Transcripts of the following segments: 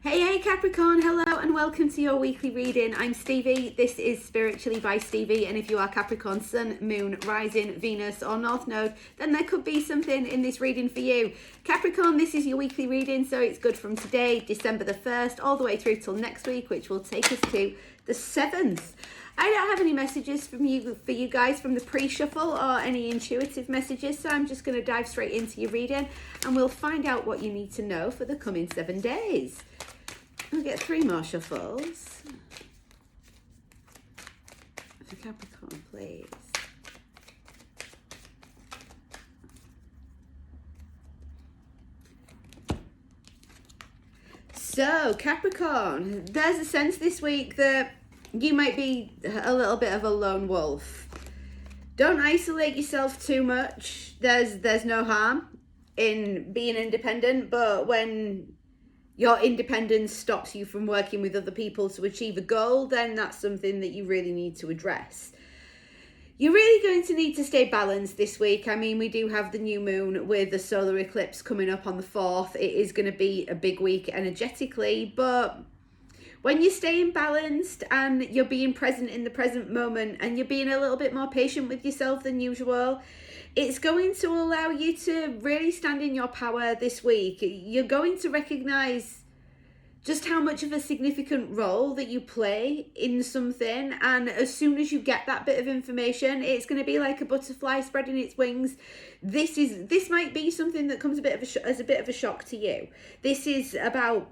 Hey Capricorn, hello and welcome to your weekly reading. I'm Stevie. This is Spiritually by Stevie, and if you are Capricorn, Sun, Moon, Rising, Venus or North Node, then there could be something in this reading for you. Capricorn, this is your weekly reading, so it's good from today, December the 1st, all the way through till next week, which will take us to the 7th. I don't have any messages for you guys from the pre-shuffle or any intuitive messages, so I'm just going to dive straight into your reading and we'll find out what you need to know for the coming 7 days. We'll get 3 more shuffles for Capricorn, please. So, Capricorn, there's a sense this week that you might be a little bit of a lone wolf. Don't isolate yourself too much. There's no harm in being independent, but when your independence stops you from working with other people to achieve a goal, then that's something that you really need to address. You're really going to need to stay balanced this week. I mean, we do have the new moon with the solar eclipse coming up on the 4th. It is going to be a big week energetically, but when you're staying balanced and you're being present in the present moment and you're being a little bit more patient with yourself than usual, it's going to allow you to really stand in your power this week. You're going to recognize just how much of a significant role that you play in something, and as soon as you get that bit of information, it's going to be like a butterfly spreading its wings. This might be something that comes as a bit of a shock to you. This is about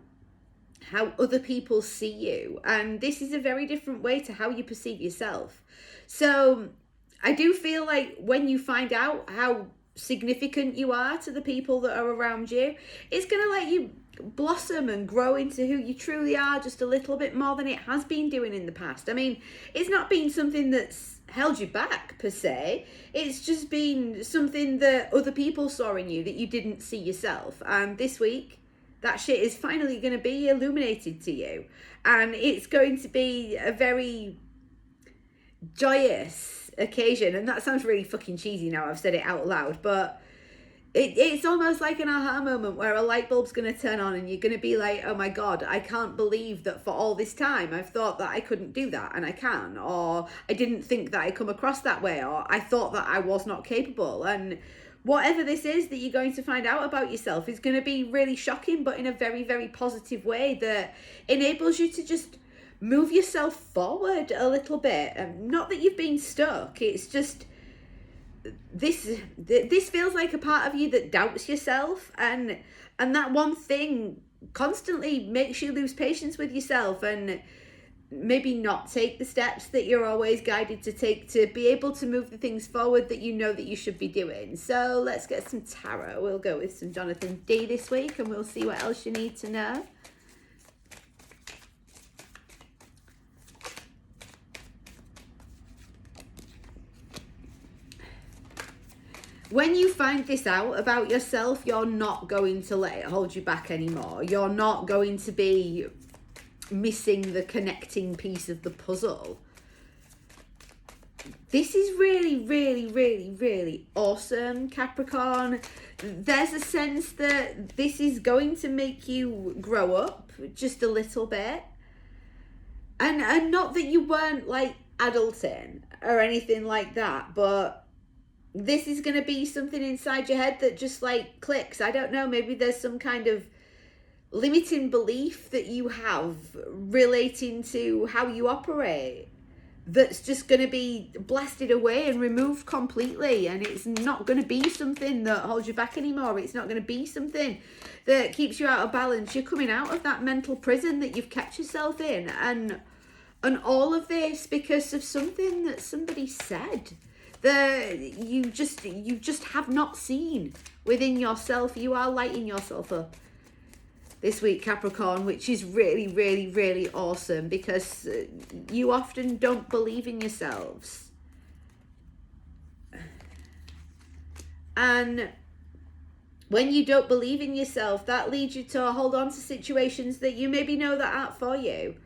how other people see you, and this is a very different way to how you perceive yourself. So I do feel like when you find out how significant you are to the people that are around you, it's going to let you blossom and grow into who you truly are just a little bit more than it has been doing in the past. I mean, it's not been something that's held you back per se. It's just been something that other people saw in you that you didn't see yourself. And this week, that shit is finally going to be illuminated to you. And it's going to be a very joyous occasion. And that sounds really fucking cheesy now I've said it out loud, but it's almost like an aha moment where a light bulb's going to turn on and you're going to be like, oh my God, I can't believe that for all this time I've thought that I couldn't do that and I can, or I didn't think that I come across that way, or I thought that I was not capable. And whatever this is that you're going to find out about yourself is going to be really shocking, but in a very, very positive way that enables you to just move yourself forward a little bit. Not that you've been stuck, it's just this feels like a part of you that doubts yourself, and that one thing constantly makes you lose patience with yourself and maybe not take the steps that you're always guided to take to be able to move the things forward that you know that you should be doing. So let's get some tarot. We'll go with some Jonathan D this week and we'll see what else you need to know. When you find this out about yourself, you're not going to let it hold you back anymore. You're not going to be missing the connecting piece of the puzzle. This is really, really, really, really awesome, Capricorn. There's a sense that this is going to make you grow up just a little bit. And not that you weren't like adulting or anything like that, but this is going to be something inside your head that just like clicks. I don't know, maybe there's some kind of limiting belief that you have relating to how you operate that's just going to be blasted away and removed completely, and it's not going to be something that holds you back anymore. It's not going to be something that keeps you out of balance. You're coming out of that mental prison that you've kept yourself in, and all of this because of something that somebody said that you just have not seen within yourself. You are lighting yourself up this week, Capricorn, which is really, really, really awesome because you often don't believe in yourselves. And when you don't believe in yourself, that leads you to hold on to situations that you maybe know that aren't for you.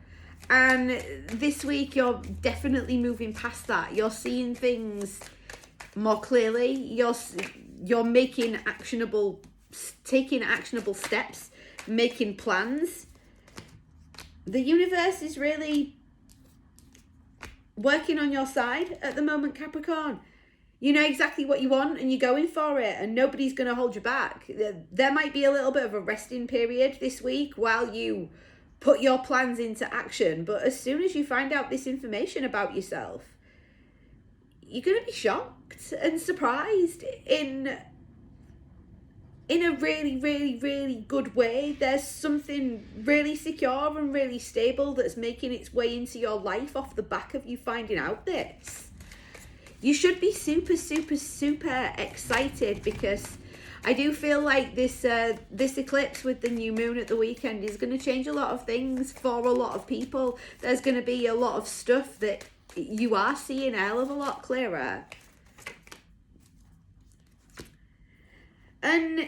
And this week, you're definitely moving past that. You're seeing things more clearly. You're making taking actionable steps, making plans The universe is really working on your side at the moment, Capricorn. You know exactly what you want and you're going for it, and nobody's going to hold you back. There might be a little bit of a resting period this week while you put your plans into action, but as soon as you find out this information about yourself, you're going to be shocked and surprised in a really, really, really good way. There's something really secure and really stable that's making its way into your life off the back of you finding out this. You should be super, super, super excited, because I do feel like this eclipse with the new moon at the weekend is going to change a lot of things for a lot of people. There's going to be a lot of stuff that you are seeing a hell of a lot clearer. And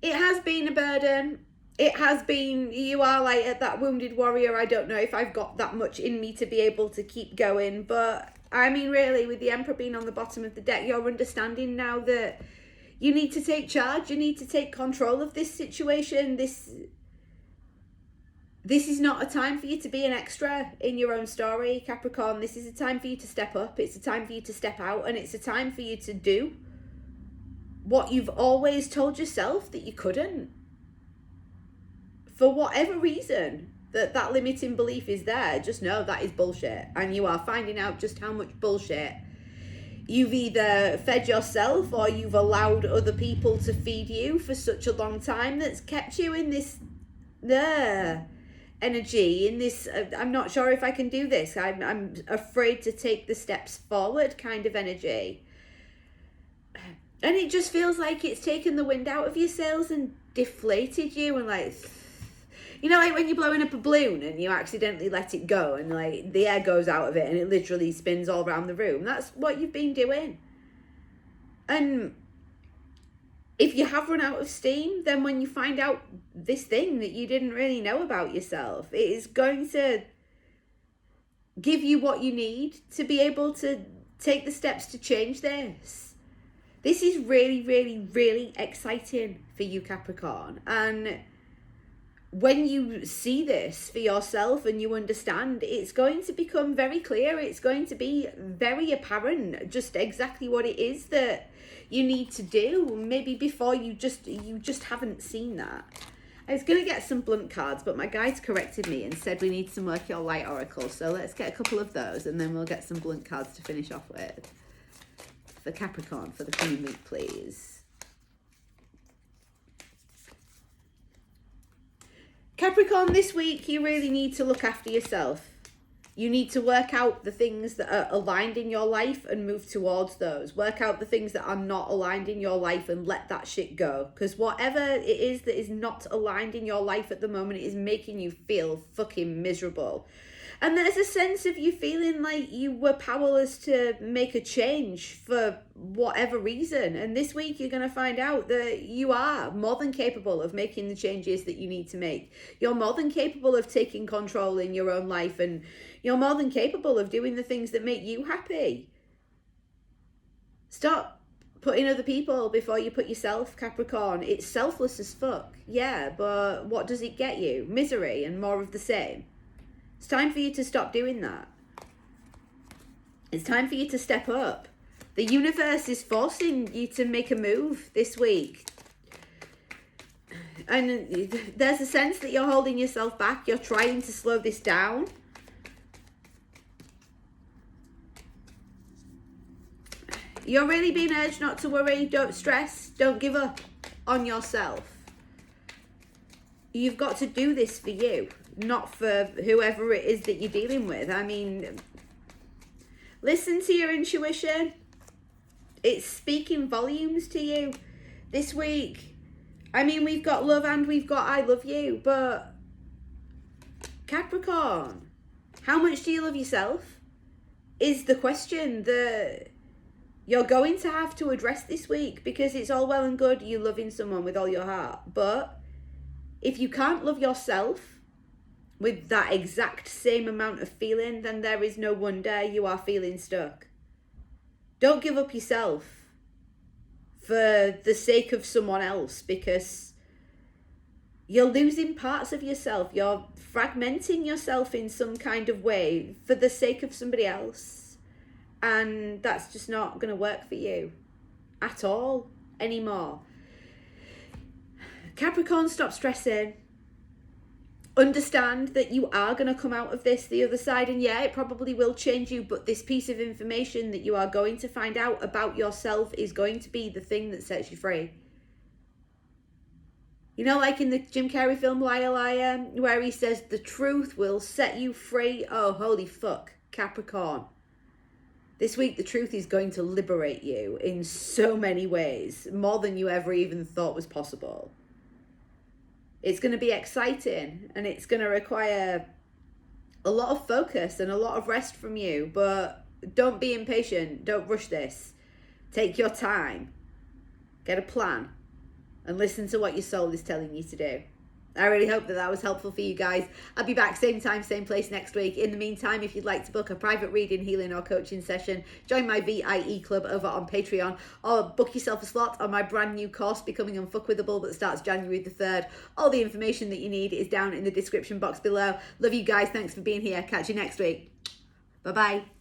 it has been a burden. It has been, you are like at that wounded warrior. I don't know if I've got that much in me to be able to keep going, but I mean, really, with the Emperor being on the bottom of the deck, you're understanding now that you need to take charge. You need to take control of this situation. This is not a time for you to be an extra in your own story, Capricorn. This is a time for you to step up. It's a time for you to step out, and it's a time for you to do what you've always told yourself that you couldn't. For whatever reason that limiting belief is there, just know that is bullshit, and you are finding out just how much bullshit you've either fed yourself or you've allowed other people to feed you for such a long time, that's kept you in this energy, in this I'm not sure if I can do this, I'm afraid to take the steps forward kind of energy. And it just feels like it's taken the wind out of your sails and deflated you, and like, you know, like when you're blowing up a balloon and you accidentally let it go and like the air goes out of it and it literally spins all around the room. That's what you've been doing. And if you have run out of steam, then when you find out this thing that you didn't really know about yourself, it is going to give you what you need to be able to take the steps to change this. This is really, really, really exciting for you, Capricorn. And when you see this for yourself and you understand, it's going to become very clear. It's going to be very apparent just exactly what it is that you need to do. Maybe before you just haven't seen that. I was going to get some blunt cards, but my guides corrected me and said we need some Mercure Light Oracle. So let's get a couple of those and then we'll get some blunt cards to finish off with. For Capricorn, for the coming week, please. Capricorn, this week you really need to look after yourself. You need to work out the things that are aligned in your life and move towards those. Work out the things that are not aligned in your life and let that shit go. Because whatever it is that is not aligned in your life at the moment is making you feel fucking miserable. And there's a sense of you feeling like you were powerless to make a change for whatever reason. And this week you're going to find out that you are more than capable of making the changes that you need to make. You're more than capable of taking control in your own life, and you're more than capable of doing the things that make you happy. Stop putting other people before you put yourself, Capricorn. It's selfless as fuck, yeah, but what does it get you? Misery and more of the same. It's time for you to stop doing that. It's time for you to step up. The universe is forcing you to make a move this week. And there's a sense that you're holding yourself back. You're trying to slow this down. You're really being urged not to worry. Don't stress. Don't give up on yourself. You've got to do this for you, not for whoever it is that you're dealing with. I mean, listen to your intuition. It's speaking volumes to you this week. I mean, we've got love and we've got I love you, but Capricorn, how much do you love yourself is the question that you're going to have to address this week, because it's all well and good you loving someone with all your heart, but if you can't love yourself with that exact same amount of feeling, then there is no wonder you are feeling stuck. Don't give up yourself for the sake of someone else, because You're losing parts of yourself. You're fragmenting yourself in some kind of way for the sake of somebody else. And that's just not going to work for you at all anymore. Capricorn, stop stressing. Understand that you are going to come out of this the other side, and yeah, it probably will change you, but this piece of information that you are going to find out about yourself is going to be the thing that sets you free. You know, like in the Jim Carrey film Liar Liar, where he says the truth will set you free. Oh, holy fuck, Capricorn. This week, the truth is going to liberate you in so many ways, more than you ever even thought was possible. It's going to be exciting, and it's going to require a lot of focus and a lot of rest from you, but don't be impatient. Don't rush this. Take your time. Get a plan and listen to what your soul is telling you to do. I really hope that was helpful for you guys. I'll be back same time, same place next week. In the meantime, if you'd like to book a private reading, healing or coaching session, join my VIE club over on Patreon, or book yourself a slot on my brand new course, Becoming Unfuckwithable, that starts January the 3rd. All the information that you need is down in the description box below. Love you guys. Thanks for being here. Catch you next week. Bye-bye.